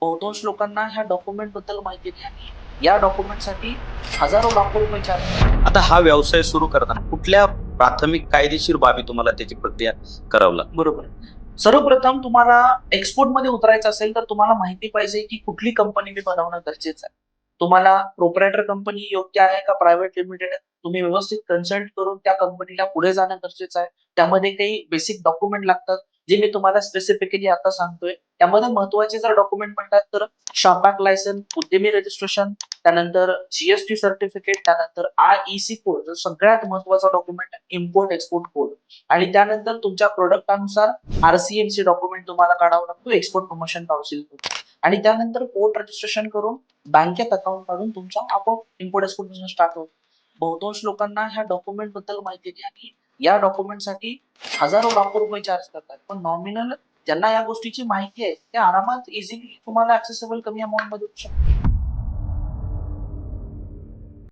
बहुतांश लोकांना ह्या डॉक्युमेंट बद्दल माहिती नाही आणि या डॉक्युमेंटसाठी हजारो लाखो रुपये चार्ज. आता हा व्यवसाय सुरू करताना कुठल्या प्राथमिक कायदेशीर बाबी तुम्हाला त्याची प्रक्रिया करावं लागते? बरोबर. सर्वप्रथम तुम्हाला एक्सपोर्ट मध्ये उतरायचं असेल तर तुम्हाला माहिती पाहिजे की कुठली कंपनी मी बनवणं गरजेचं आहे. तुम्हाला प्रोप्रायटर कंपनी योग्य आहे का प्रायव्हेट लिमिटेड आहे? तुम्ही व्यवस्थित कन्सल्ट करून त्या कंपनीला पुढे जाणं गरजेचं आहे. त्यामध्ये काही बेसिक डॉक्युमेंट लागतात, जे मी तुम्हाला स्पेसिफिकली आता सांगतोय. त्यामध्ये महत्त्वाचे जर डॉक्युमेंट म्हणतात तर शॉपॅक लायसन, उद्यमी रजिस्ट्रेशन, त्यानंतर जीएसटी सर्टिफिकेट, त्यानंतर आयईसी कोड जो सगळ्यात महत्त्वाचा डॉक्युमेंट आहे, इम्पोर्ट एक्सपोर्ट कोड. आणि त्यानंतर तुमच्या प्रोडक्टानुसार आरसीएमसी डॉक्युमेंट तुम्हाला काढावा लागतो, एक्सपोर्ट प्रमोशन काउन्सिल. आणि त्यानंतर पोर्ट रजिस्ट्रेशन करून बँकेत अकाउंट काढून तुमचा आपोआप इम्पोर्ट एक्सपोर्ट बिझनेस स्टार्ट होतो. बहुतांश लोकांना ह्या डॉक्युमेंट बद्दल माहिती नाही आणि या डॉक्युमेंटसाठी हजारो लाखो रुपये चार्ज करतात. पण नॉमिनल ज्यांना या गोष्टीची माहिती आहे ते आरामात इझिली तुम्हाला ऍक्सेसेबल कमी अमाऊंट मध्ये होऊ शकतात.